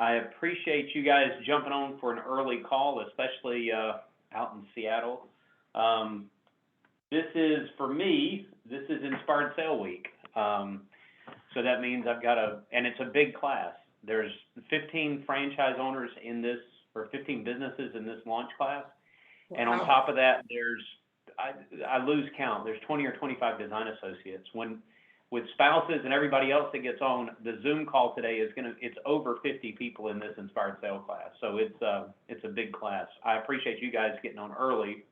I appreciate you guys jumping on for an early call, especially out in Seattle. Um, this is, for me, this is Inspired Sale Week. So that means I've got and it's a big class. There's 15 franchise owners in this, or 15 businesses in this launch class. And on Wow. top of that, I lose count. There's 20 or 25 design associates. With spouses and everybody else that gets on, the Zoom call today it's over 50 people in this Inspired Sale class. So it's a big class. I appreciate you guys getting on early.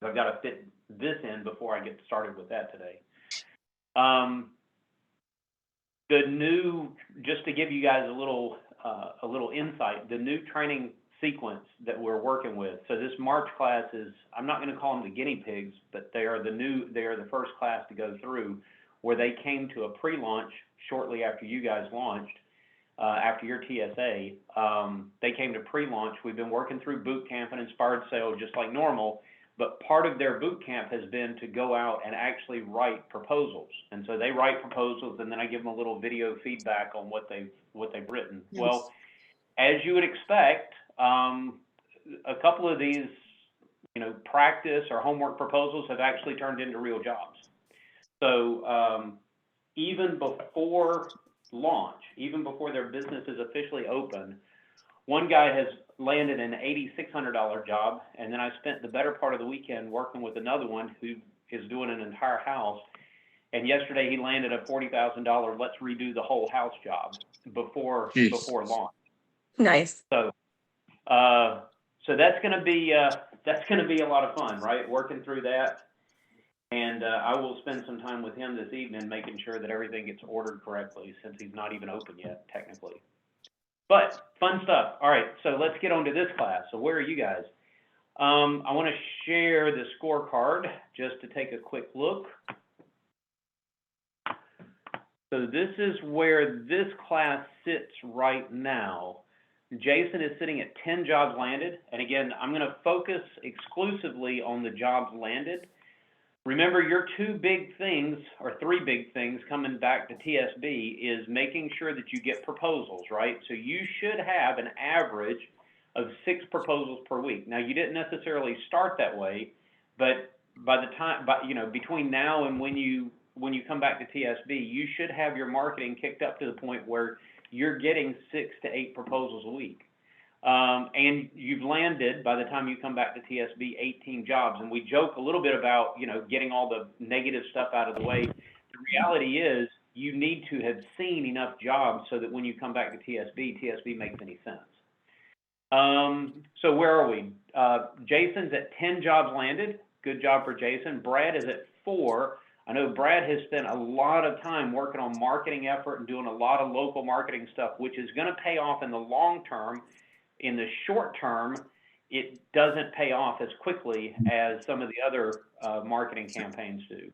I've got to fit this in before I get started with that today. Um, just to give you guys a little insight, the new training sequence that we're working with. So this March class I'm not going to call them the guinea pigs, but they are the first class to go through, where they came to a pre-launch shortly after you guys launched, after your TSA. They came to pre-launch. We've been working through boot camp and Inspired Sale just like normal, but part of their boot camp has been to go out and actually write proposals. And so they write proposals, and then I give them a little video feedback on what they've written. Nice. Well, as you would expect, a couple of these, practice or homework proposals have actually turned into real jobs. So even before launch, even before their business is officially open, one guy has landed an $8,600 job, and then I spent the better part of the weekend working with another one who is doing an entire house. And yesterday he landed a $40,000 let's redo the whole house job before Jeez. launch. Nice. So so that's going to be a lot of fun, right? Working through that. And I will spend some time with him this evening making sure that everything gets ordered correctly, since he's not even open yet, technically. But fun stuff. All right, so let's get on to this class. So where are you guys? I want to share the scorecard just to take a quick look. So this is where this class sits right now. Jason is sitting at 10 jobs landed. And again, I'm going to focus exclusively on the jobs landed. Remember, your three big things coming back to TSB is making sure that you get proposals, right? So you should have an average of 6 proposals per week. Now, you didn't necessarily start that way, but between now and when you come back to TSB, you should have your marketing kicked up to the point where you're getting 6 to 8 proposals a week. And you've landed, by the time you come back to TSB, 18 jobs. And we joke a little bit about, getting all the negative stuff out of the way. The reality is you need to have seen enough jobs so that when you come back to TSB makes any sense. So where are we? Jason's at 10 jobs landed. Good job for Jason. Brad is at 4. I know Brad has spent a lot of time working on marketing effort and doing a lot of local marketing stuff, which is going to pay off in the long term. In the short term, it doesn't pay off as quickly as some of the other marketing campaigns do.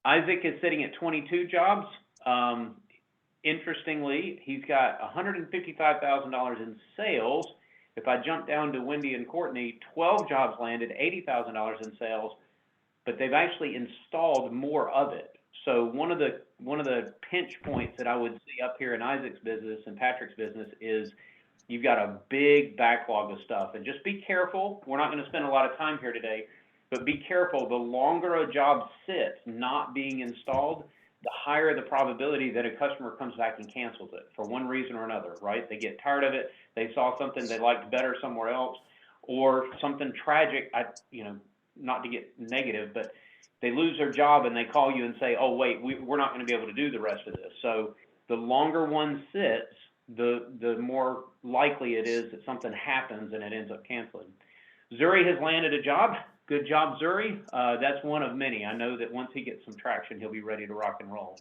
Isaac is sitting at 22 jobs. Interestingly, he's got $155,000 in sales. If I jump down to Wendy and Courtney, 12 jobs landed, $80,000 in sales, but they've actually installed more of it. So one of the pinch points that I would see up here in Isaac's business and Patrick's business is you've got a big backlog of stuff. And just be careful. We're not going to spend a lot of time here today, but be careful. The longer a job sits not being installed, the higher the probability that a customer comes back and cancels it for one reason or another, right? They get tired of it. They saw something they liked better somewhere else, or something tragic, not to get negative, but they lose their job and they call you and say, oh, wait, we're not going to be able to do the rest of this. So the longer one sits, the more likely it is that something happens and it ends up canceling. Zuri has landed a job. Good job, Zuri. That's one of many. I know that once he gets some traction, he'll be ready to rock and roll.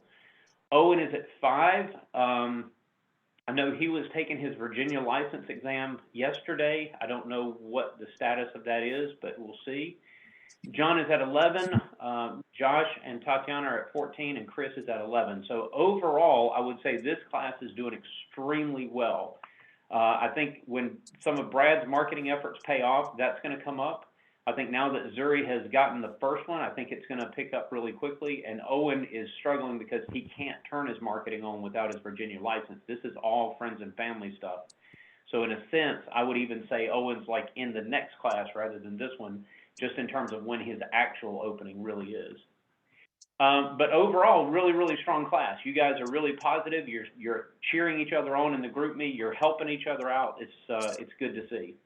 Owen is at 5. I know he was taking his Virginia license exam yesterday. I don't know what the status of that is, but we'll see. John is at 11. Josh and Tatiana are at 14, and Chris is at 11. So overall, I would say this class is doing extremely well. I think when some of Brad's marketing efforts pay off, that's going to come up. I think now that Zuri has gotten the first one, I think it's going to pick up really quickly. And Owen is struggling because he can't turn his marketing on without his Virginia license. This is all friends and family stuff. So in a sense, I would even say Owen's like in the next class rather than this one, just in terms of when his actual opening really is. But overall, really, really strong class. You guys are really positive. You're cheering each other on in the group meet. You're helping each other out. It's good to see.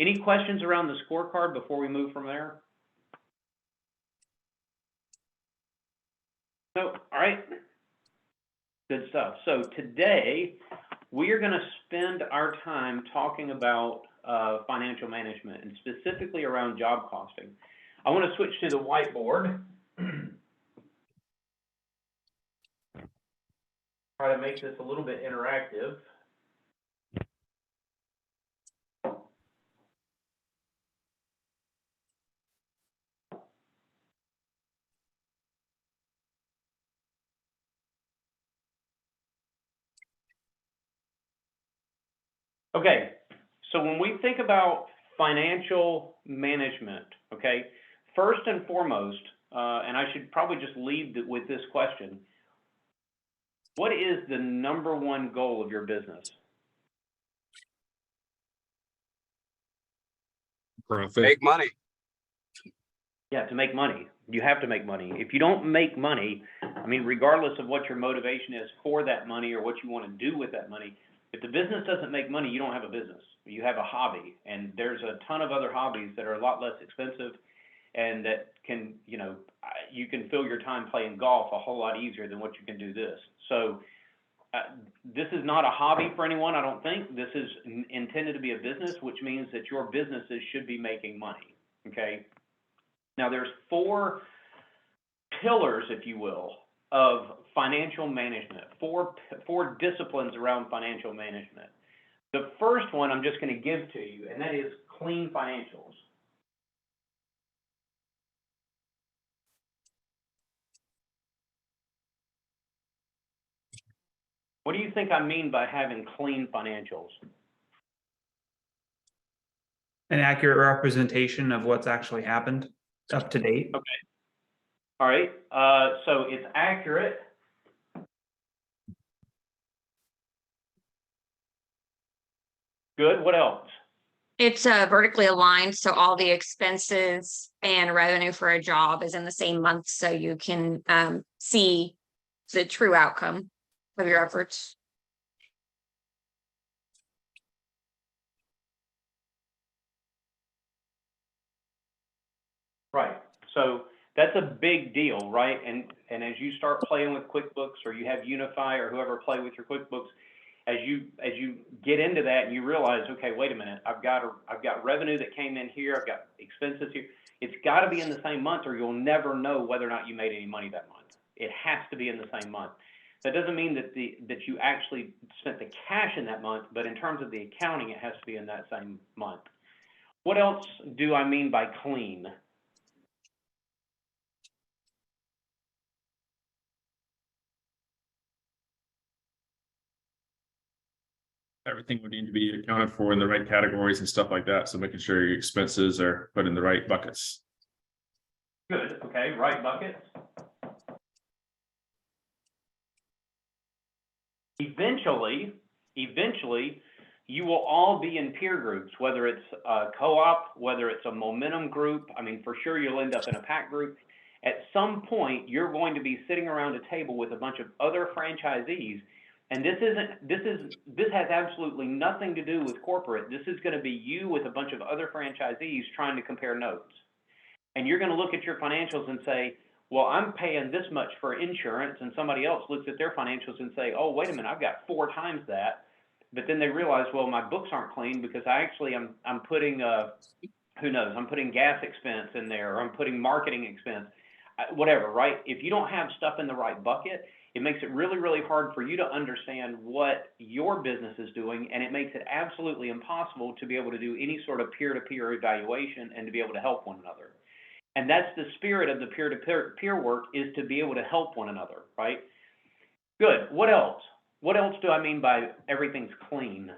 Any questions around the scorecard before we move from there? So, all right. Good stuff. So today, we are going to spend our time talking about financial management and specifically around job costing. I want to switch to the whiteboard. Try to make this a little bit interactive. Okay, so when we think about financial management, okay, first and foremost, and I should probably just lead with this question, what is the number one goal of your business? Profit. Make money. Yeah, to make money. You have to make money. If you don't make money, I mean, regardless of what your motivation is for that money or what you want to do with that money, if the business doesn't make money, you don't have a business. You have a hobby, and there's a ton of other hobbies that are a lot less expensive and that can, you know, you can fill your time playing golf a whole lot easier than what you can do this. So this is not a hobby for anyone, I don't think. This is intended to be a business, which means that your businesses should be making money, okay? Now, there's 4 pillars, if you will, of financial management, four disciplines around financial management. The first one I'm just going to give to you, and that is clean financials. What do you think I mean by having clean financials? An accurate representation of what's actually happened, up to date. Okay. All right. So it's accurate. Good. What else? It's vertically aligned, so all the expenses and revenue for a job is in the same month, so you can see the true outcome of your efforts. Right. So that's a big deal, right? And as you start playing with QuickBooks, or you have Unify or whoever play with your QuickBooks, as you get into that and you realize, okay, wait a minute, I've got revenue that came in here, I've got expenses here. It's got to be in the same month, or you'll never know whether or not you made any money that month. It has to be in the same month. That doesn't mean that you actually spent the cash in that month, but in terms of the accounting, it has to be in that same month. What else do I mean by clean? Everything would need to be accounted for in the right categories and stuff like that. So making sure your expenses are put in the right buckets. Good. Okay. Right buckets. Eventually, you will all be in peer groups, whether it's a co-op, whether it's a momentum group. I mean, for sure, you'll end up in a pack group. At some point, you're going to be sitting around a table with a bunch of other franchisees, and this has absolutely nothing to do with corporate. This is going to be you with a bunch of other franchisees trying to compare notes. And you're going to look at your financials and say, well, I'm paying this much for insurance, and somebody else looks at their financials and say, oh, wait a minute, I've got 4 times that. But then they realize, well, my books aren't clean because I'm putting, who knows, I'm putting gas expense in there, or I'm putting marketing expense, whatever, right? If you don't have stuff in the right bucket, it makes it really, really hard for you to understand what your business is doing, and it makes it absolutely impossible to be able to do any sort of peer-to-peer evaluation and to be able to help one another. And that's the spirit of the peer-to-peer work, is to be able to help one another, right? Good. What else? What else do I mean by everything's clean?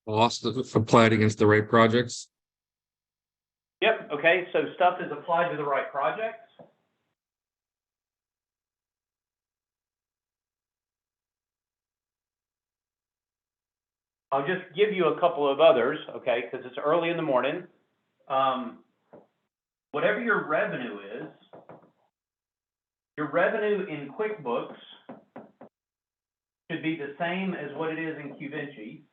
Lost applied against the right projects. okay, so stuff is applied to the right projects. I'll just give you a couple of others, okay, because it's early in the morning. Whatever your revenue is, your revenue in QuickBooks should be the same as what it is in QVinci.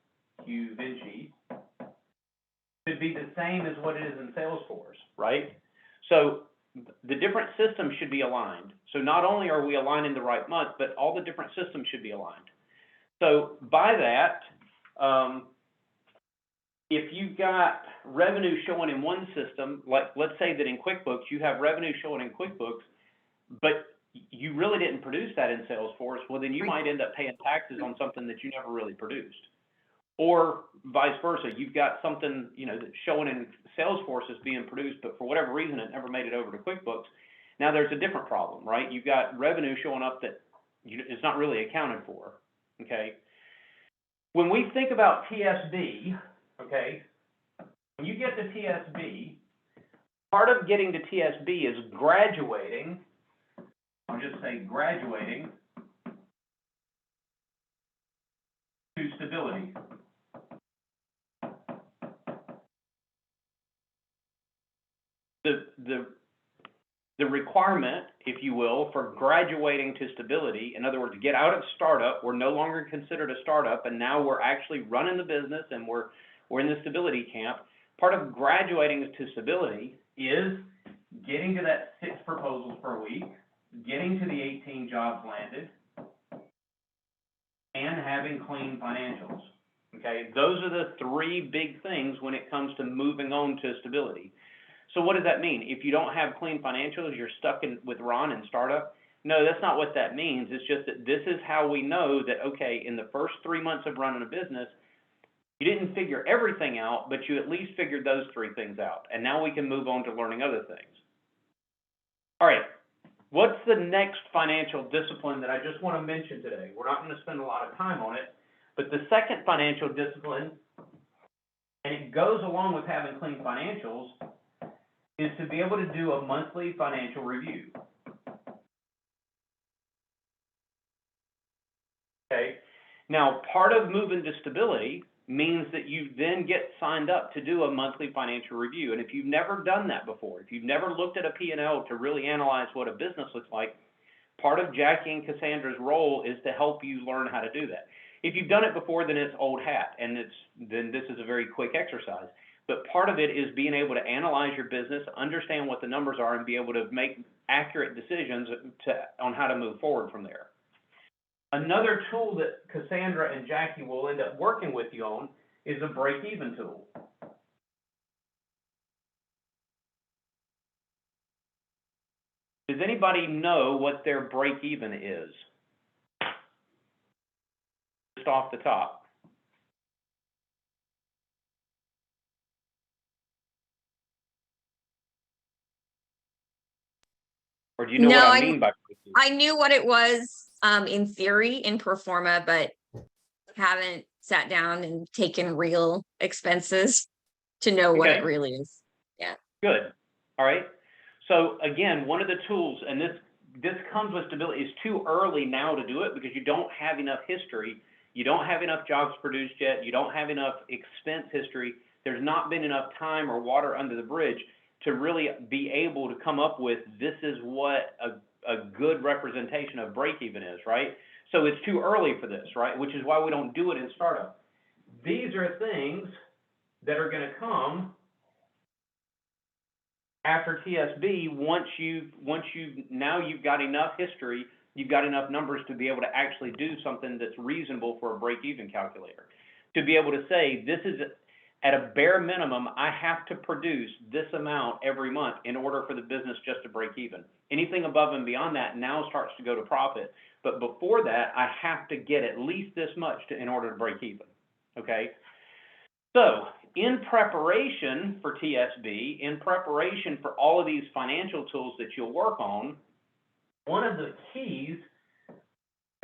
Should be the same as what it is in Salesforce, right? So the different systems should be aligned. So not only are we aligning the right month, but all the different systems should be aligned. So by that, if you've got revenue showing in one system, like let's say that in QuickBooks, you have revenue showing in QuickBooks, but you really didn't produce that in Salesforce, well, then you might end up paying taxes on something that you never really produced. Or vice versa, you've got something, you know, that's showing in Salesforce as being produced, but for whatever reason, it never made it over to QuickBooks. Now there's a different problem, right? You've got revenue showing up that it's not really accounted for, okay? When we think about TSB, okay, when you get to TSB, part of getting to TSB is graduating, I'll just say graduating to stability. The requirement, if you will, for graduating to stability, in other words, get out of startup, we're no longer considered a startup, and now we're actually running the business and we're in the stability camp. Part of graduating to stability is getting to that 6 proposals per week, getting to the 18 jobs landed, and having clean financials. Okay, those are the 3 big things when it comes to moving on to stability. So what does that mean? If you don't have clean financials, you're stuck with Ron and startup? No, that's not what that means. It's just that this is how we know that, okay, in the first 3 months of running a business, you didn't figure everything out, but you at least figured those 3 things out. And now we can move on to learning other things. All right, what's the next financial discipline that I just want to mention today? We're not going to spend a lot of time on it, but the second financial discipline, and it goes along with having clean financials, is to be able to do a monthly financial review. Okay, now part of moving to stability means that you then get signed up to do a monthly financial review. And if you've never done that before, if you've never looked at a P&L to really analyze what a business looks like, part of Jackie and Cassandra's role is to help you learn how to do that. If you've done it before, then it's old hat, and then this is a very quick exercise. But part of it is being able to analyze your business, understand what the numbers are, and be able to make accurate decisions on how to move forward from there. Another tool that Cassandra and Jackie will end up working with you on is a break-even tool. Does anybody know what their break-even is? Just off the top. Or do you know No, what I mean by break-even? I knew what it was in theory in Performa, but haven't sat down and taken real expenses to know what it Okay. really is. Yeah. Good. All right. So again, one of the tools, and this comes with stability, it's too early now to do it because you don't have enough history. You don't have enough jobs produced yet. You don't have enough expense history. There's not been enough time or water under the bridge to really be able to come up with this is what a good representation of break-even is, right? So it's too early for this, right? Which is why we don't do it in startup. These are things that are going to come after TSB once you've got enough history, you've got enough numbers to be able to actually do something that's reasonable for a break-even calculator. To be able to say, this is at a bare minimum, I have to produce this amount every month in order for the business just to break even. Anything above and beyond that now starts to go to profit. But before that, I have to get at least this much in order to break even, okay? So in preparation for TSB, in preparation for all of these financial tools that you'll work on, one of the keys,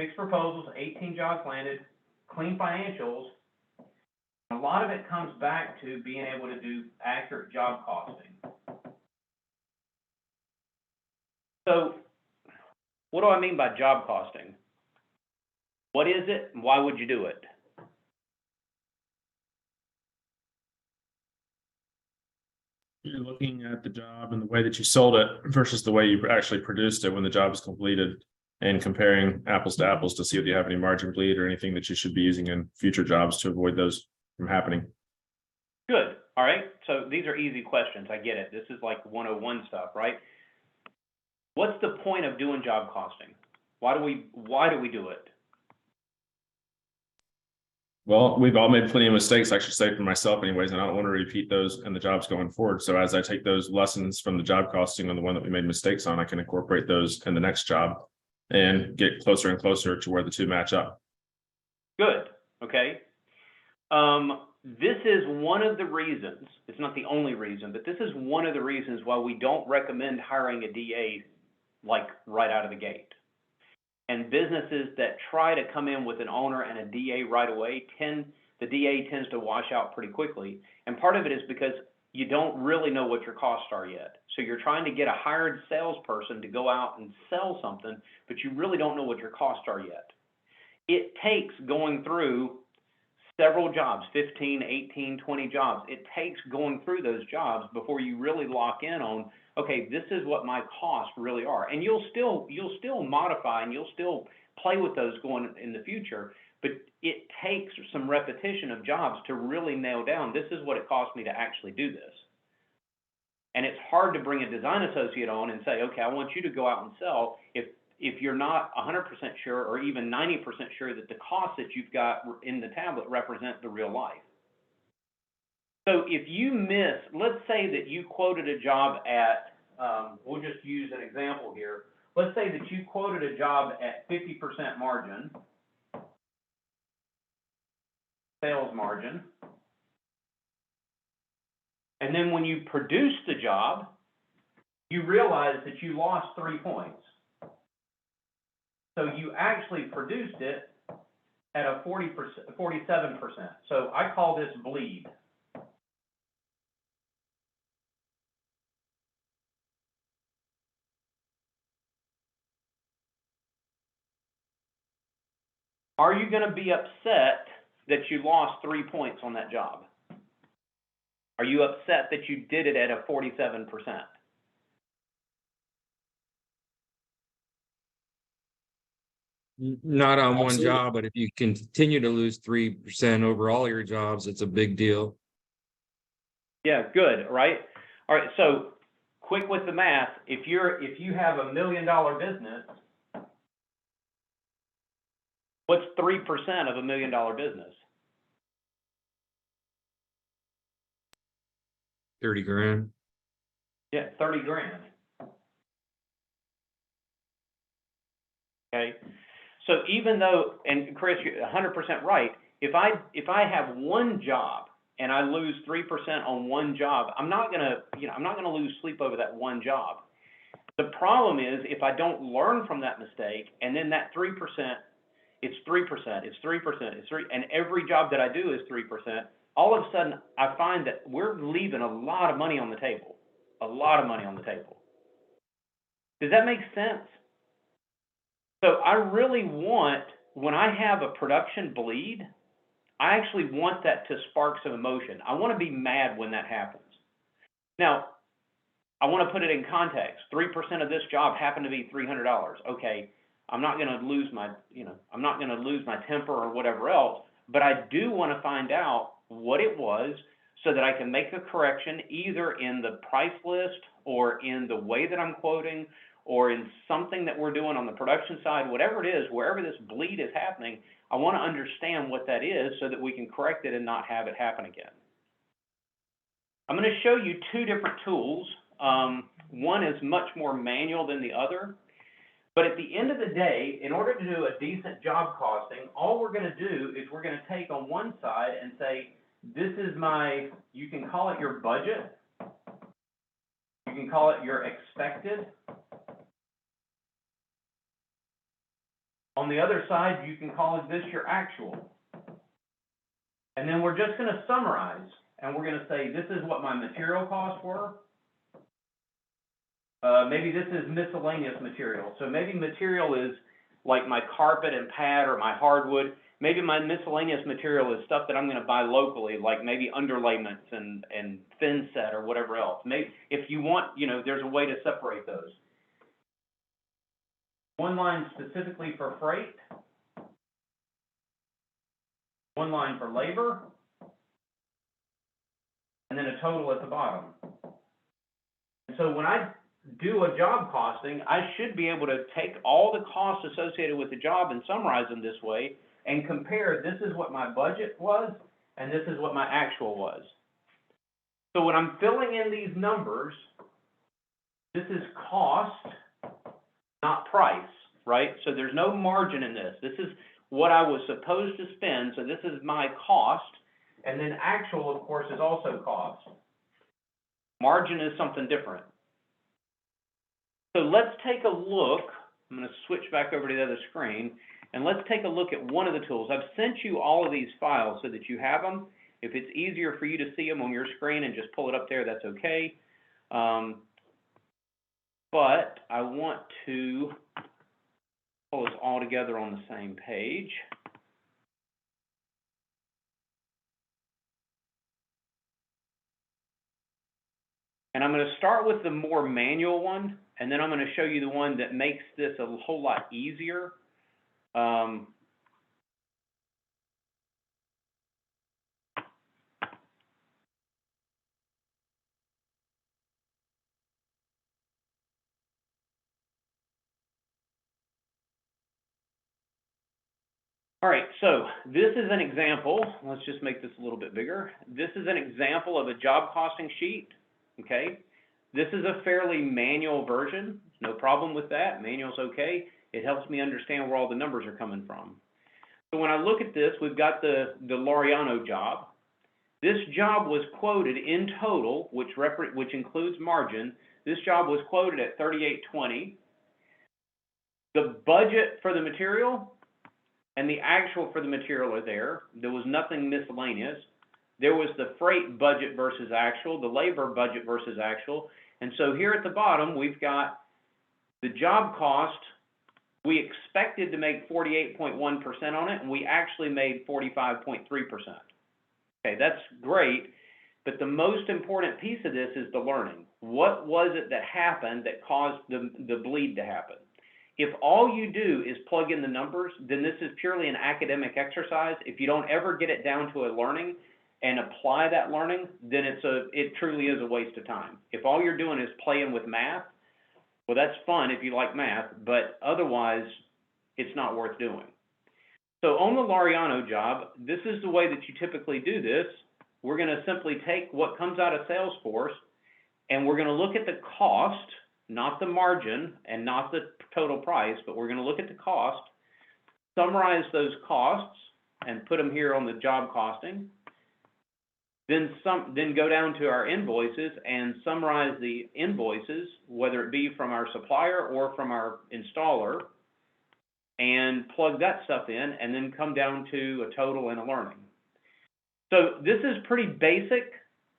6 proposals, 18 jobs landed, clean financials, a lot of it comes back to being able to do accurate job costing. So what do I mean by job costing? What is it and why would you do it? You're looking at the job and the way that you sold it versus the way you actually produced it when the job is completed, and comparing apples to apples to see if you have any margin bleed or anything that you should be using in future jobs to avoid those from happening. Good, all right, so these are easy questions, I get it, this is like 101 stuff, right? What's the point of doing job costing? Why do we do it? Well, we've all made plenty of mistakes, I should say, for myself anyways, and I don't want to repeat those in the jobs going forward. So as I take those lessons from the job costing on the one that we made mistakes on, I can incorporate those in the next job and get closer and closer to where the two match up. Good, okay. This is one of the reasons, it's not the only reason, but this is one of the reasons why we don't recommend hiring a DA like right out of the gate. And businesses that try to come in with an owner and a DA right away the DA tends to wash out pretty quickly. And part of it is because you don't really know what your costs are yet. So you're trying to get a hired salesperson to go out and sell something, but you really don't know what your costs are yet. It takes going through several jobs, 15, 18, 20 jobs. It takes going through those jobs before you really lock in on, okay, this is what my costs really are. And you'll still modify and you'll still play with those going in the future, but it takes some repetition of jobs to really nail down, this is what it costs me to actually do this. And it's hard to bring a design associate on and say, okay, I want you to go out and sell if you're not 100% sure or even 90% sure that the costs that you've got in the tablet represent the real life. So if you miss, let's say that you quoted a job at, we'll just use an example here. Let's say that you quoted a job at 50% margin, sales margin. And then when you produced the job, you realize that you lost 3 points. So you actually produced it at a 47%. So I call this bleed. Are you going to be upset that you lost 3 points on that job? Are you upset that you did it at a 47%? Not on one Absolutely. job, but if you continue to lose 3% over all your jobs, it's a big deal. Yeah, good, right? All right, so quick with the math, if you have $1 million business, what's 3% of $1 million business? 30 grand. Yeah, 30 grand. Okay, so even though, and Chris, you're 100% right, if I have one job and I lose 3% on one job, I'm not gonna lose sleep over that one job. The problem is if I don't learn from that mistake, and then that 3%, it's 3%, it's 3%, it's 3%, and every job that I do is 3%, all of a sudden I find that we're leaving a lot of money on the table. A lot of money on the table. Does that make sense? So I really want, when I have a production bleed, I actually want that to spark some emotion. I want to be mad when that happens. Now, I want to put it in context. 3% of this job happened to be $300. Okay, I'm not going to lose my, I'm not going to lose my temper or whatever else, but I do want to find out what it was so that I can make a correction either in the price list or in the way that I'm quoting or in something that we're doing on the production side, whatever it is, wherever this bleed is happening, I want to understand what that is so that we can correct it and not have it happen again. I'm going to show you two different tools. One is much more manual than the other, but at the end of the day, in order to do a decent job costing, all we're going to do is we're going to take on one side and say, this is my, you can call it your budget, you can call it your expected. On the other side, you can call this your actual. And then we're just going to summarize, and we're going to say, this is what my material costs were. maybe this is miscellaneous material. So maybe material is like my carpet and pad or my hardwood. Maybe my miscellaneous material is stuff that I'm gonna buy locally, like maybe underlayments and thin set or whatever else. Maybe, if you want, you know, there's a way to separate those. One line specifically for freight. One line for labor. And then a total at the bottom. And so when I do a job costing, I should be able to take all the costs associated with the job and summarize them this way and compare, this is what my budget was, and this is what my actual was. So when I'm filling in these numbers, this is cost, not price, right? So there's no margin in this. This is what I was supposed to spend, so this is my cost, and then actual, of course, is also cost. Margin is something different. So let's take a look. I'm going to switch back over to the other screen, and let's take a look at one of the tools. I've sent you all of these files so that you have them. If it's easier for you to see them on your screen and just pull it up there, that's okay. But I want to pull this all together on the same page. And I'm going to start with the more manual one, and then I'm going to show you the one that makes this a whole lot easier. All right, so this is an example. Let's just make this a little bit bigger. This is an example of a job costing sheet, okay? This is a fairly manual version. No problem with that. Manual's okay. It helps me understand where all the numbers are coming from. So when I look at this, we've got the Laureano job. This job was quoted in total, which includes margin. This job was quoted at $38.20. The budget for the material and the actual for the material are there. There was nothing miscellaneous. There was the freight budget versus actual, the labor budget versus actual. And so here at the bottom, we've got the job cost. We expected to make 48.1% on it, and we actually made 45.3%. Okay, that's great, but the most important piece of this is the learning. What was it that happened that caused the bleed to happen? If all you do is plug in the numbers, then this is purely an academic exercise. If you don't ever get it down to a learning and apply that learning, then it truly is a waste of time. If all you're doing is playing with math, well, that's fun if you like math, but otherwise, it's not worth doing. So on the Laureano job, this is the way that you typically do this. We're going to simply take what comes out of Salesforce, and we're going to look at the cost, not the margin and not the total price, but we're going to look at the cost, summarize those costs, and put them here on the job costing. Then go down to our invoices and summarize the invoices, whether it be from our supplier or from our installer, and plug that stuff in, and then come down to a total and a learning. So this is pretty basic.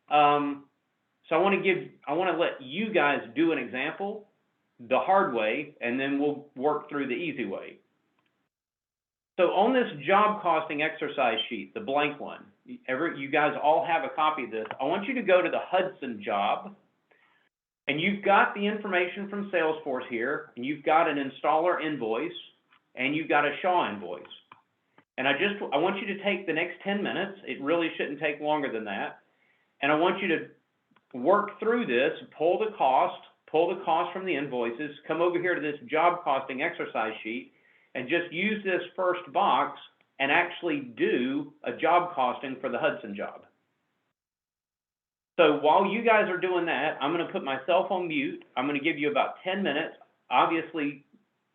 So I want to let you guys do an example the hard way, and then we'll work through the easy way. So on this job costing exercise sheet, the blank one, you guys all have a copy of this. I want you to go to the Hudson job, and you've got the information from Salesforce here, and you've got an installer invoice, and you've got a Shaw invoice. And I want you to take the next 10 minutes. It really shouldn't take longer than that. And I want you to work through this, pull the cost from the invoices, come over here to this job costing exercise sheet, and just use this first box and actually do a job costing for the Hudson job. So while you guys are doing that, I'm going to put myself on mute. I'm going to give you about 10 minutes. Obviously,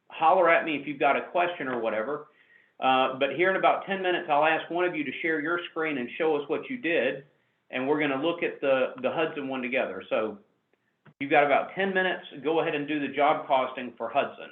holler at me if you've got a question or whatever. But here in about 10 minutes, I'll ask one of you to share your screen and show us what you did. And we're going to look at the Hudson one together. So you've got about 10 minutes. Go ahead and do the job costing for Hudson.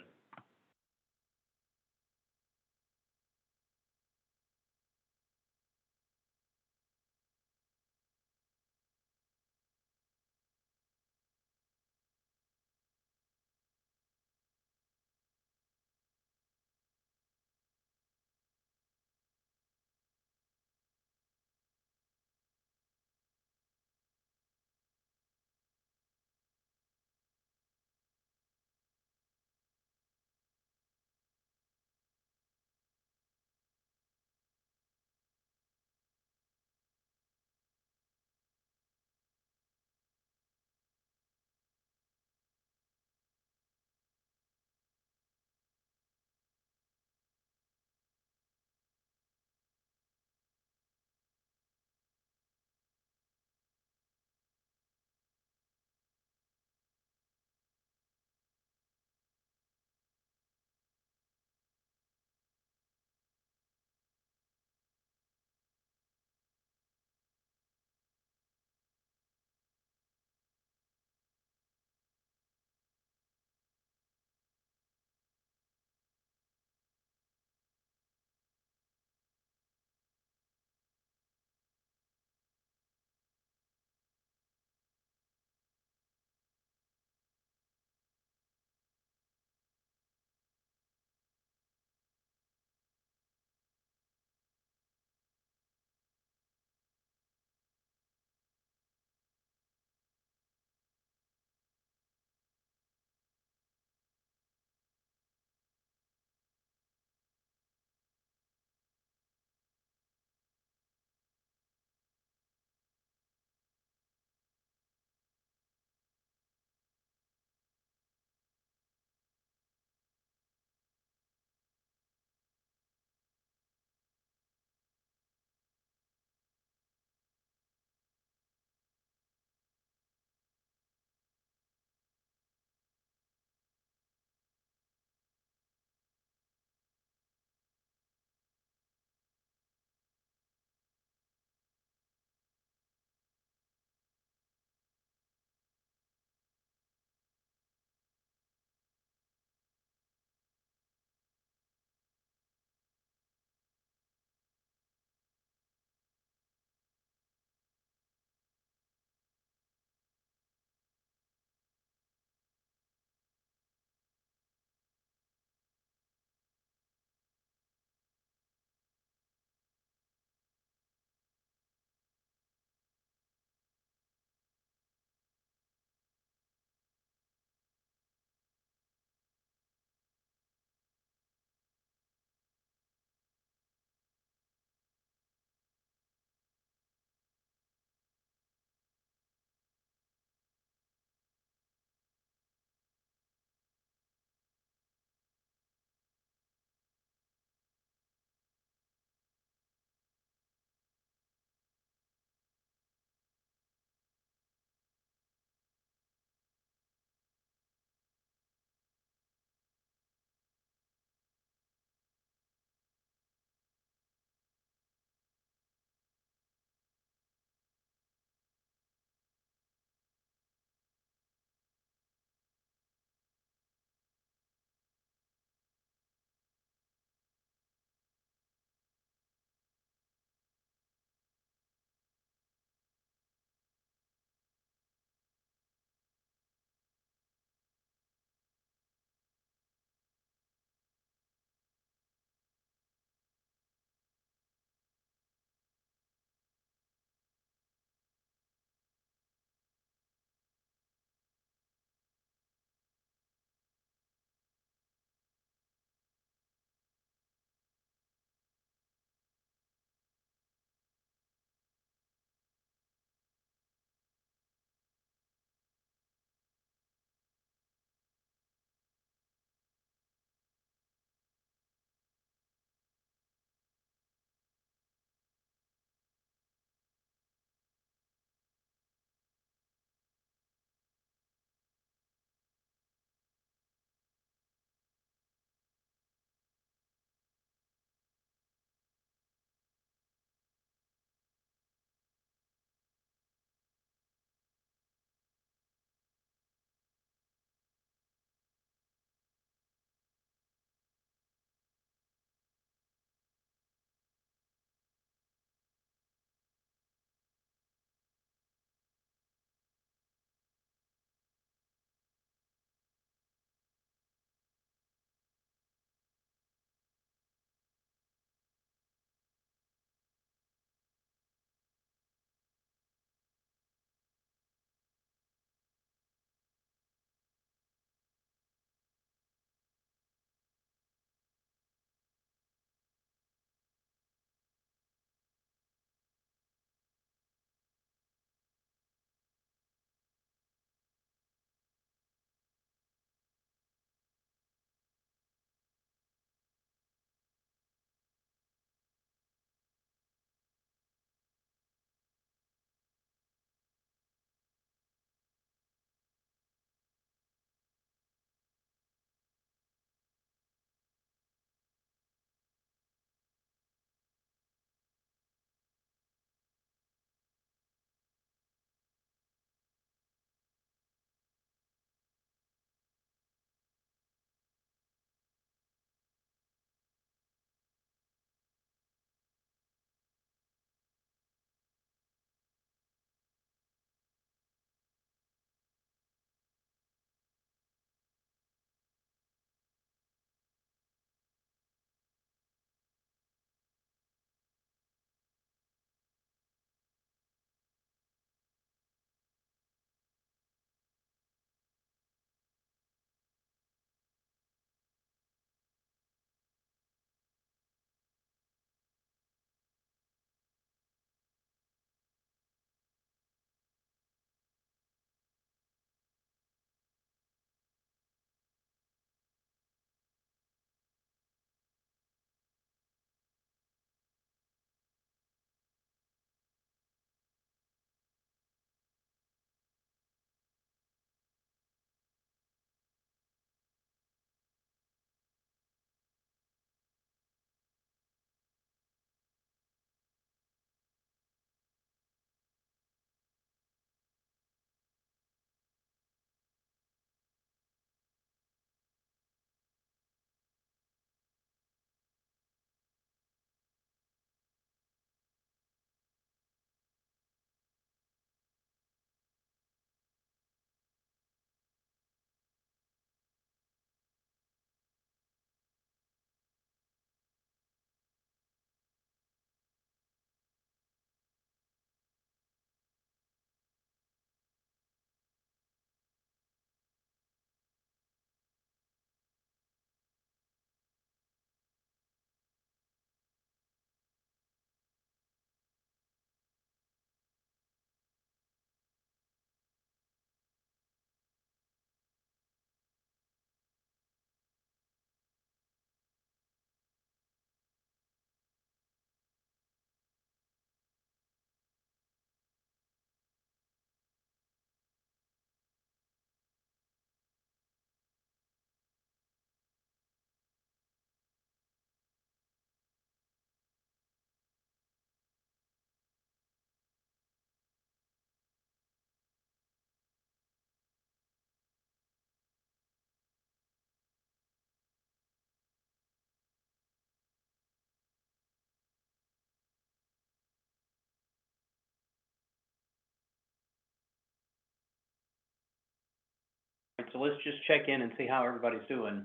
so let's just check in and see how everybody's doing.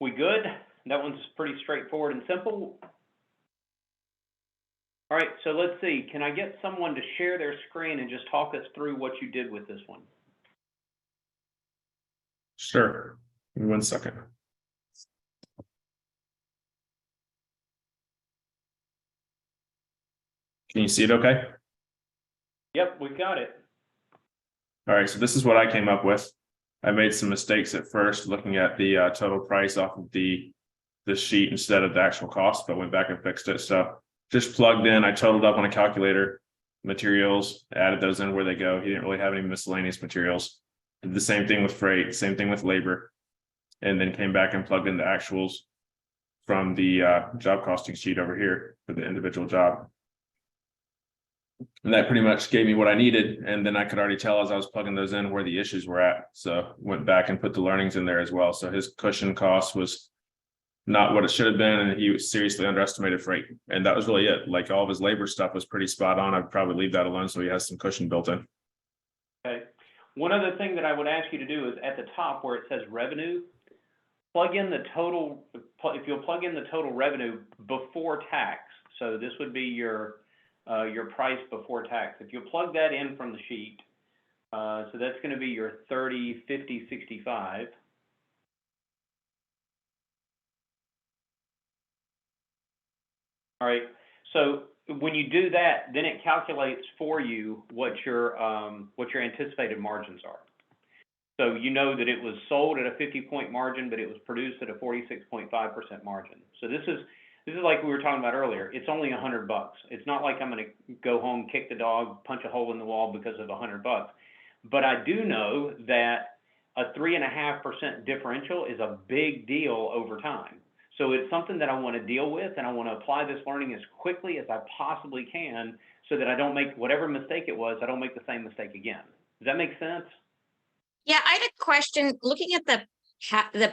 We good? That one's pretty straightforward and simple. All right, so let's see. Can I get someone to share their screen and just talk us through what you did with this one? Sure. Give me 1 second. Can you see it okay? Yep, we've got it. All right, so this is what I came up with. I made some mistakes at first, looking at the total price off of the sheet instead of the actual cost, but went back and fixed it. So just plugged in, I totaled up on a calculator, materials, added those in where they go. He didn't really have any miscellaneous materials. Did the same thing with freight, same thing with labor, and then came back and plugged in the actuals from the job costing sheet over here for the individual job. And that pretty much gave me what I needed. And then I could already tell as I was plugging those in where the issues were at. So went back and put the learnings in there as well. So his cushion cost was not what it should have been. And he seriously underestimated freight. And that was really it. Like all of his labor stuff was pretty spot on. I'd probably leave that alone so he has some cushion built in. Okay. One other thing that I would ask you to do is at the top where it says revenue, plug in the total, if you'll plug in the total revenue before tax. So this would be your price before tax. If you plug that in from the sheet, so that's going to be your 30, 50, 65. All right. So when you do that, then it calculates for you what your anticipated margins are. So you know that it was sold at a 50-point margin, but it was produced at a 46.5% margin. So this is like we were talking about earlier. It's only $100. It's not like I'm going to go home, kick the dog, punch a hole in the wall because of $100. But I do know that a 3.5% differential is a big deal over time. So it's something that I want to deal with, and I want to apply this learning as quickly as I possibly can so that I don't make whatever mistake it was, I don't make the same mistake again. Does that make sense? Yeah, I had a question, looking at the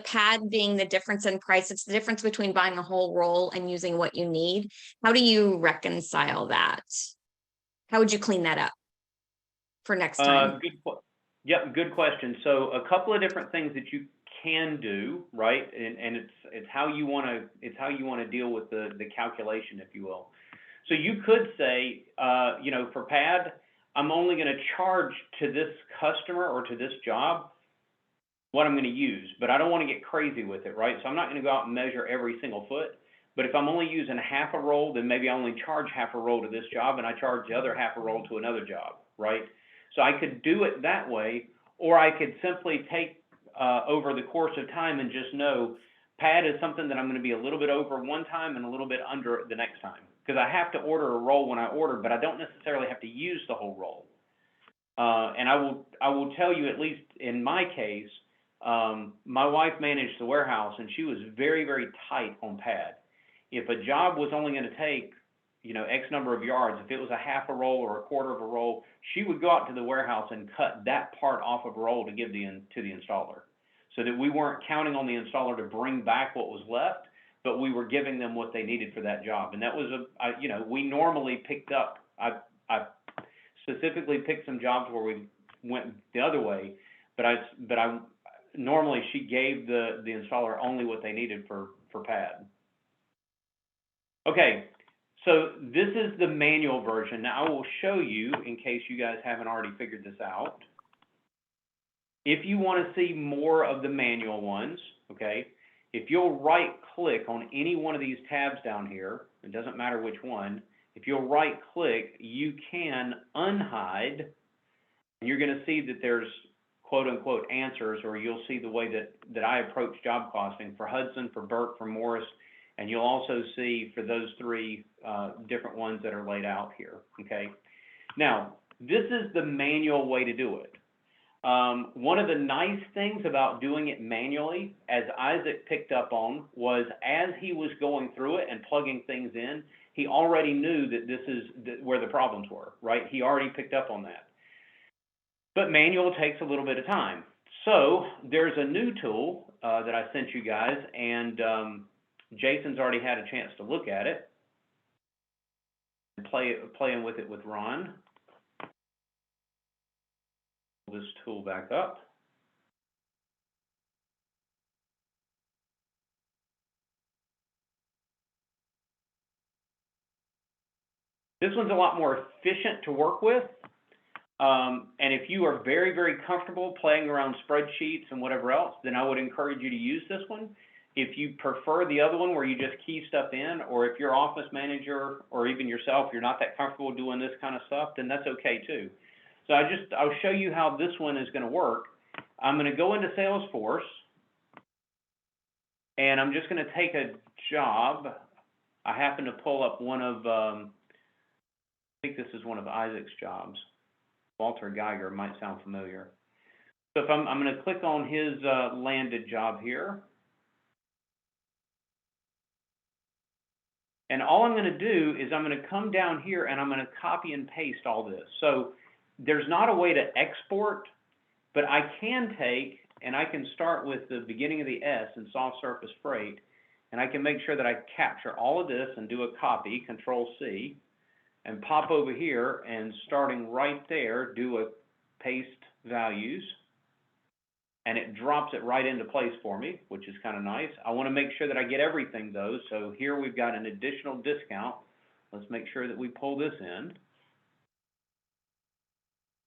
pad being the difference in price, it's the difference between buying a whole roll and using what you need. How do you reconcile that? How would you clean that up for next time? Good question. So a couple of different things that you can do, right? And it's how you want to deal with the calculation, if you will. So you could say, for pad, I'm only going to charge to this customer or to this job what I'm going to use, but I don't want to get crazy with it, right? So I'm not going to go out and measure every single foot. But if I'm only using half a roll, then maybe I only charge half a roll to this job and I charge the other half a roll to another job, right? So I could do it that way, or I could simply take over the course of time and just know pad is something that I'm going to be a little bit over one time and a little bit under the next time. Because I have to order a roll when I order, but I don't necessarily have to use the whole roll. And I will tell you, at least in my case, my wife managed the warehouse and she was very, very tight on pad. If a job was only going to take, X number of yards, if it was a half a roll or a quarter of a roll, she would go out to the warehouse and cut that part off of a roll to give to the installer, so that we weren't counting on the installer to bring back what was left, but we were giving them what they needed for that job. And that was we normally picked up, I specifically picked some jobs where we went the other way, but I normally she gave the installer only what they needed for pad. Okay, so this is the manual version. Now I will show you, in case you guys haven't already figured this out. If you want to see more of the manual ones, okay, if you'll right click on any one of these tabs down here, it doesn't matter which one, if you'll right click, you can unhide, and you're going to see that there's quote unquote answers, or you'll see the way that I approach job costing for Hudson, for Burke, for Morris, and you'll also see for those three different ones that are laid out here, okay? Now, this is the manual way to do it. One of the nice things about doing it manually, as Isaac picked up on, was as he was going through it and plugging things in, he already knew that this is where the problems were, right? He already picked up on that. But manual takes a little bit of time. So there's a new tool that I sent you guys, and Jason's already had a chance to look at it and playing with it with Ron. Pull this tool back up. This one's a lot more efficient to work with. And if you are very, very comfortable playing around spreadsheets and whatever else, then I would encourage you to use this one. If you prefer the other one where you just key stuff in, or if your office manager or even yourself, you're not that comfortable doing this kind of stuff, then that's okay too. So I'll show you how this one is going to work. I'm going to go into Salesforce, and I'm just going to take a job. I happen to pull up one of, I think this is one of Isaac's jobs. Walter Geiger might sound familiar. So if I'm going to click on his landed job here. And all I'm going to do is I'm going to come down here and I'm going to copy and paste all this. So there's not a way to export, but I can take, and I can start with the beginning of the S in soft surface freight, and I can make sure that I capture all of this and do a copy, Control C, and pop over here and starting right there, do a paste values, and it drops it right into place for me, which is kind of nice. I want to make sure that I get everything though, so here we've got an additional discount. Let's make sure that we pull this in,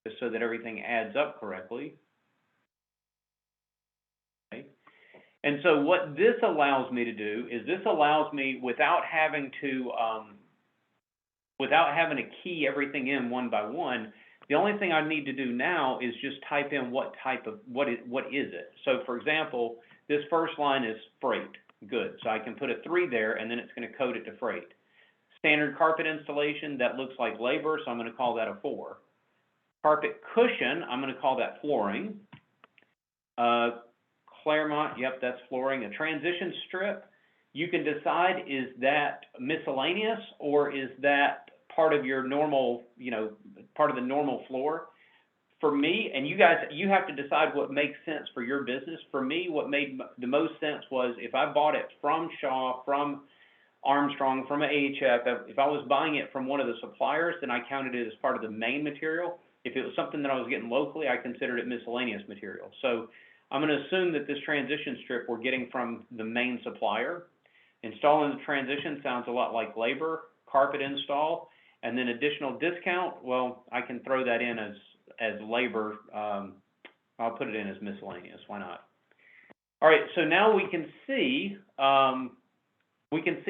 just so that everything adds up correctly. Okay. And so what this allows me to do is this allows me, without having to key everything in one by one, the only thing I need to do now is just type in what is it. So for example, this first line is freight, good. So I can put a 3 there and then it's going to code it to freight. Standard carpet installation, that looks like labor, so I'm going to call that a 4. Carpet cushion, I'm going to call that flooring. Claremont, yep, that's flooring. A transition strip, you can decide, is that miscellaneous or is that part of your normal, part of the normal floor? For me, and you guys, you have to decide what makes sense for your business. For me, what made the most sense was if I bought it from Shaw, from Armstrong, from AHF, if I was buying it from one of the suppliers, then I counted it as part of the main material. If it was something that I was getting locally, I considered it miscellaneous material. So I'm going to assume that this transition strip we're getting from the main supplier. Installing the transition sounds a lot like labor, carpet install, and then additional discount. Well, I can throw that in as labor. I'll put it in as miscellaneous. Why not? All right. So now we can see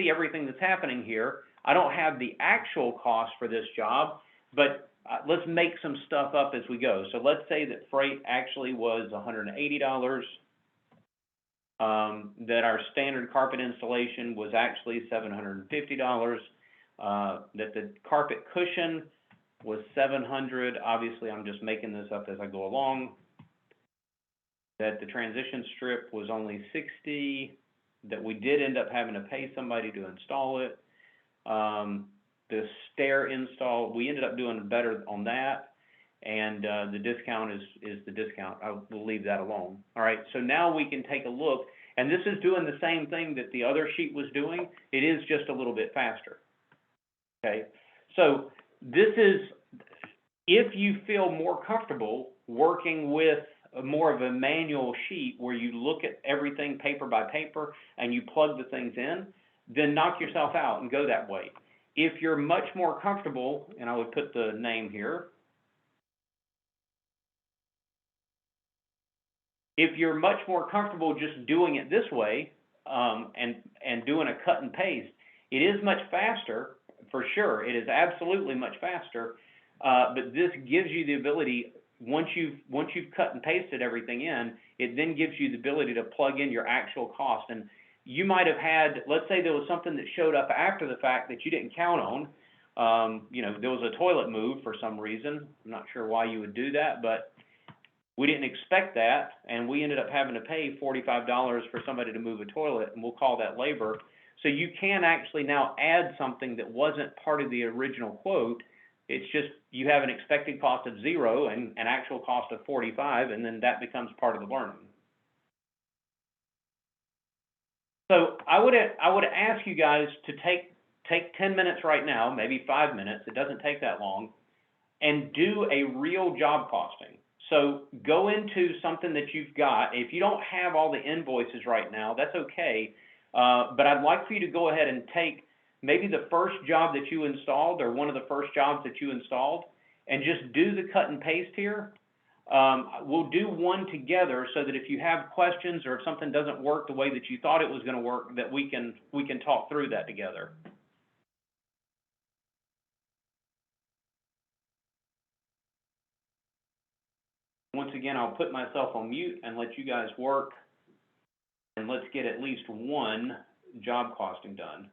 everything that's happening here. I don't have the actual cost for this job, but let's make some stuff up as we go. So let's say that freight actually was $180. That our standard carpet installation was actually $750. That the carpet cushion was $700. Obviously, I'm just making this up as I go along. That the transition strip was only $60. That we did end up having to pay somebody to install it. The stair install, we ended up doing better on that. And the discount is the discount. I will leave that alone. All right, so now we can take a look. And this is doing the same thing that the other sheet was doing. It is just a little bit faster. Okay, so this is, if you feel more comfortable working with more of a manual sheet where you look at everything paper by paper and you plug the things in, then knock yourself out and go that way. If you're much more comfortable, and I would put the name here, if you're much more comfortable just doing it this way and doing a cut and paste, it is much faster, for sure. It is absolutely much faster, but this gives you the ability, once you've cut and pasted everything in, it then gives you the ability to plug in your actual cost. And you might have had, let's say there was something that showed up after the fact that you didn't count on. There was a toilet move for some reason. I'm not sure why you would do that, but we didn't expect that, and we ended up having to pay $45 for somebody to move a toilet, and we'll call that labor. So you can actually now add something that wasn't part of the original quote. It's just you have an expected cost of 0 and an actual cost of 45, and then that becomes part of the learning. So I would ask you guys to take 10 minutes right now, maybe 5 minutes. It doesn't take that long, and do a real job costing. So go into something that you've got. If you don't have all the invoices right now, that's okay. But I'd like for you to go ahead and take maybe the first job that you installed or one of the first jobs that you installed, and just do the cut and paste here. We'll do one together so that if you have questions or if something doesn't work the way that you thought it was gonna work, that we can talk through that together. Once again, I'll put myself on mute and let you guys work, and let's get at least one job costing done.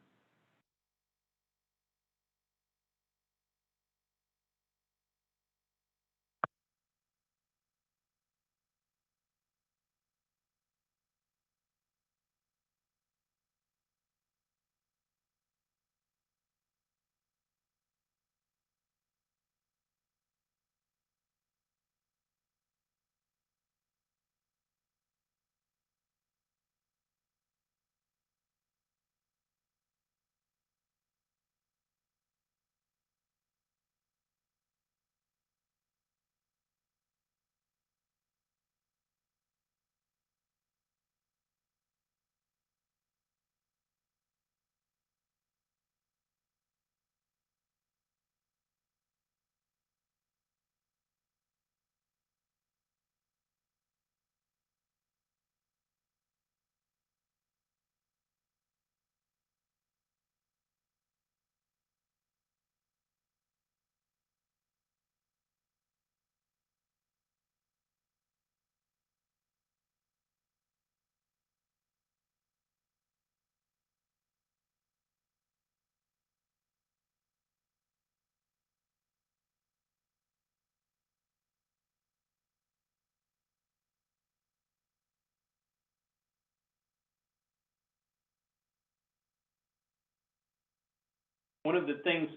One of the things,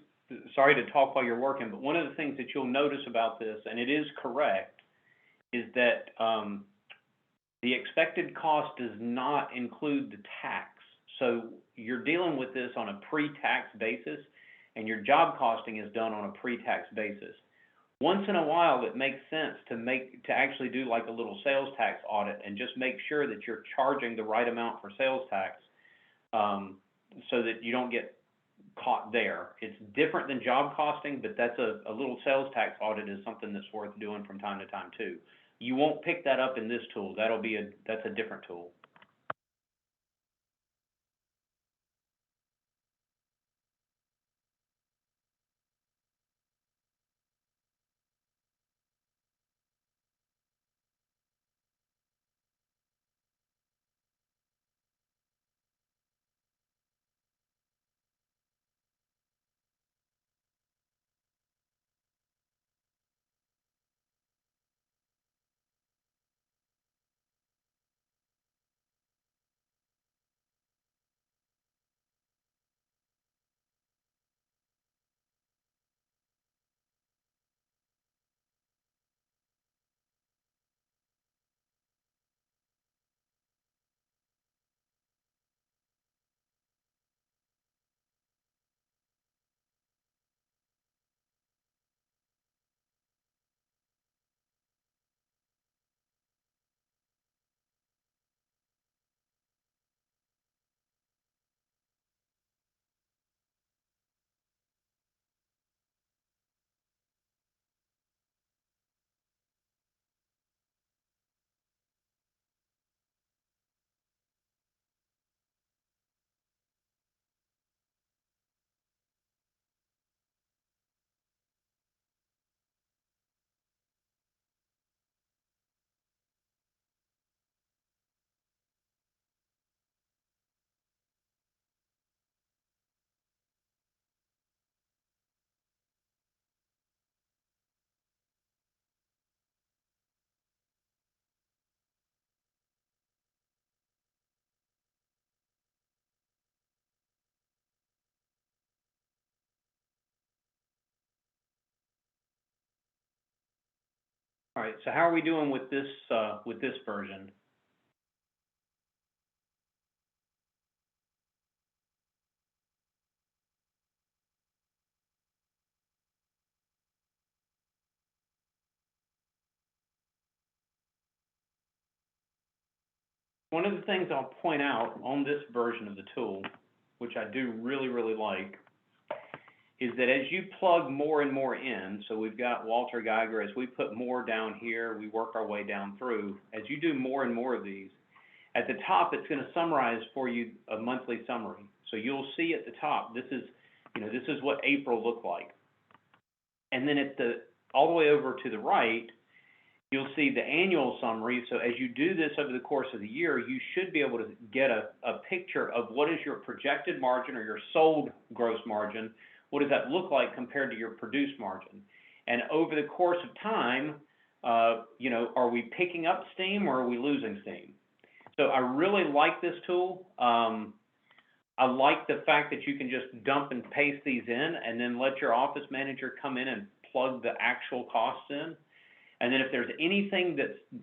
sorry to talk while you're working, but one of the things that you'll notice about this, and it is correct, is that, the expected cost does not include the tax. So you're dealing with this on a pre-tax basis, and your job costing is done on a pre-tax basis. Once in a while, it makes sense to actually do like a little sales tax audit and just make sure that you're charging the right amount for sales tax, so that you don't get caught there. It's different than job costing, but that's a little sales tax audit is something that's worth doing from time to time too. You won't pick that up in this tool. That's a different tool. All right, so how are we doing with this version? One of the things I'll point out on this version of the tool which I do really, really like, is that as you plug more and more in, so we've got Walter Geiger, as we put more down here, we work our way down through. As you do more and more of these, at the top, it's gonna summarize for you a monthly summary. So you'll see at the top, this is, this is what April looked like. And then all the way over to the right, you'll see the annual summary. So as you do this over the course of the year, you should be able to get a picture of what is your projected margin or your sold gross margin. What does that look like compared to your produced margin? And over the course of time, are we picking up steam or are we losing steam? So I really like this tool. I like the fact that you can just dump and paste these in and then let your office manager come in and plug the actual costs in. And then if there's anything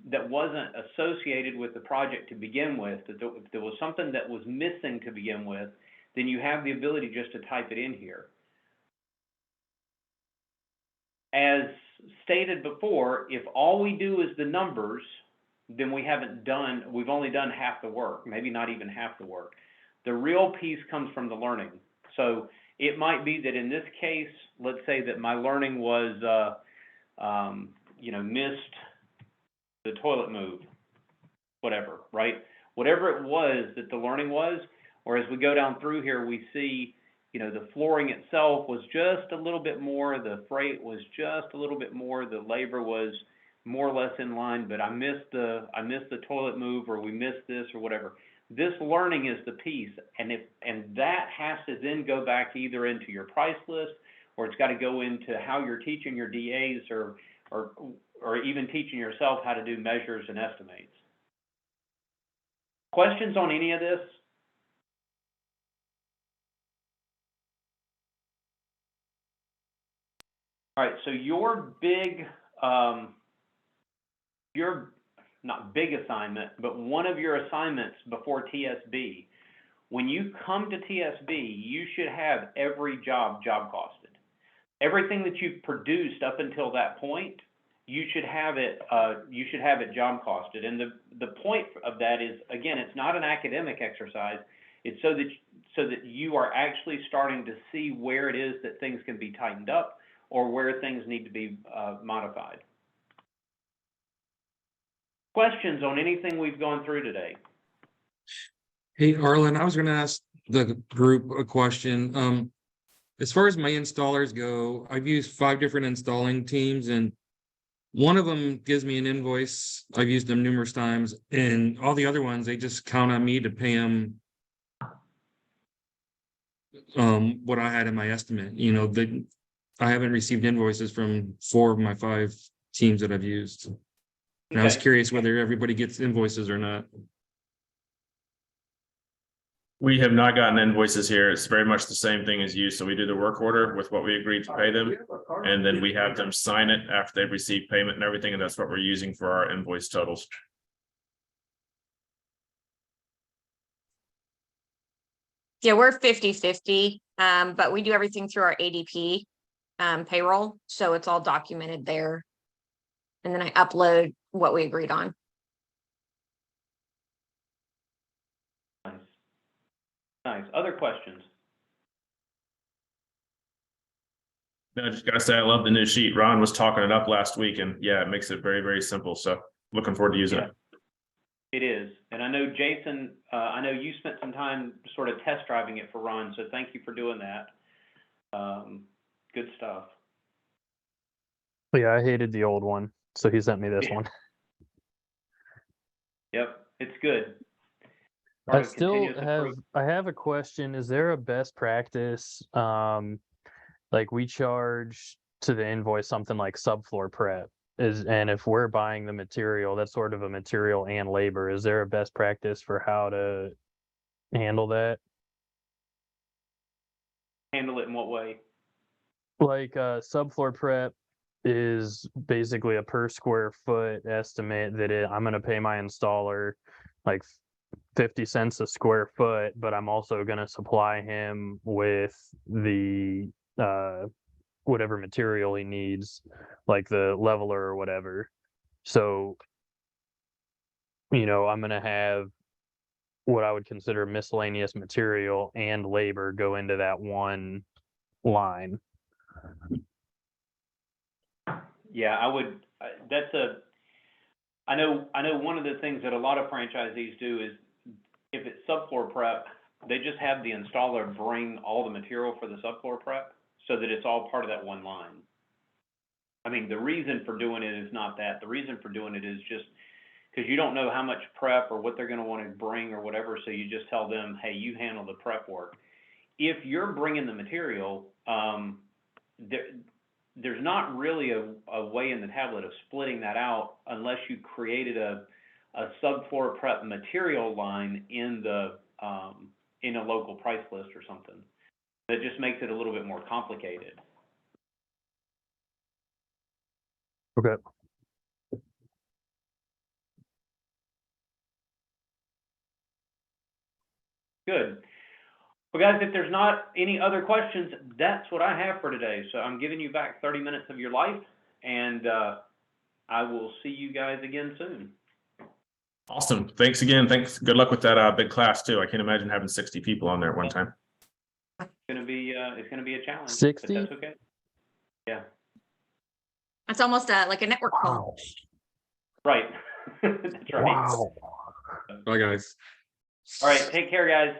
that wasn't associated with the project to begin with, that there was something that was missing to begin with, then you have the ability just to type it in here. As stated before, if all we do is the numbers, then we've only done half the work, maybe not even half the work. The real piece comes from the learning. So it might be that in this case, let's say that my learning was, missed the toilet move, whatever, right? Whatever it was that the learning was, or as we go down through here, we see, the flooring itself was just a little bit more, the freight was just a little bit more, the labor was more or less in line, but I missed the toilet move, or we missed this or whatever. This learning is the piece, and that has to then go back either into your price list, or it's got to go into how you're teaching your DAs or even teaching yourself how to do measures and estimates. Questions on any of this? All right, so your not big assignment, but one of your assignments before TSB, when you come to TSB, you should have every job costed. Everything that you've produced up until that point, you should have it job costed. And the point of that is, again, it's not an academic exercise. It's so that you are actually starting to see where it is that things can be tightened up or where things need to be modified. Questions on anything we've gone through today? Hey, Arlen, I was gonna ask the group a question. As far as my installers go, I've used 5 different installing teams, and one of them gives me an invoice. I've used them numerous times, and all the other ones, they just count on me to pay them what I had in my estimate. I haven't received invoices from 4 of my 5 teams that I've used. And I was Okay. curious whether everybody gets invoices or not. We have not gotten invoices here. It's very much the same thing as you. So we do the work order with what we agreed to pay them. And then we have them sign it after they've received payment and everything. And that's what we're using for our invoice totals. Yeah, we're 50-50, but we do everything through our ADP payroll, so it's all documented there. And then I upload what we agreed on. Nice. Nice. Other questions? No, I just gotta say, I love the new sheet. Ron was talking it up last week, and yeah, it makes it very, very simple. So looking forward to using it. It is. And I know Jason, I know you spent some time sort of test driving it for Ron, so thank you for doing that. Good stuff. Yeah, I hated the old one, so he sent me this Yeah. one. Yep, it's good. I Part of still continuous have improvement. I have a question. Is there a best practice? Like we charge to the invoice something like subfloor prep and if we're buying the material, that's sort of a material and labor. Is there a best practice for how to handle that? Handle it in what way? Like subfloor prep is basically a per square foot estimate that I'm going to pay my installer like 50 cents a square foot, but I'm also going to supply him with the whatever material he needs, like the leveler or whatever. So, I'm going to have what I would consider miscellaneous material and labor go into that one line. Yeah, I would, I know one of the things that a lot of franchisees do is if it's subfloor prep, they just have the installer bring all the material for the subfloor prep so that it's all part of that one line. I mean, the reason for doing it is not that. The reason for doing it is just because you don't know how much prep or what they're going to want to bring or whatever, so you just tell them, hey, you handle the prep work. If you're bringing the material, there's not really a way in the tablet of splitting that out unless you created a subfloor prep material line in a local price list or something. That just makes it a little bit more complicated. Okay. Good. Well, guys, if there's not any other questions, that's what I have for today. So I'm giving you back 30 minutes of your life, and I will see you guys again soon. Awesome. Thanks again. Thanks. Good luck with that big class too. I can't imagine having 60 people on there at one time. It's gonna be a challenge. 60? But that's okay. Yeah. It's almost like a network call. Right. That's right. Bye, guys. All right. Take care, guys.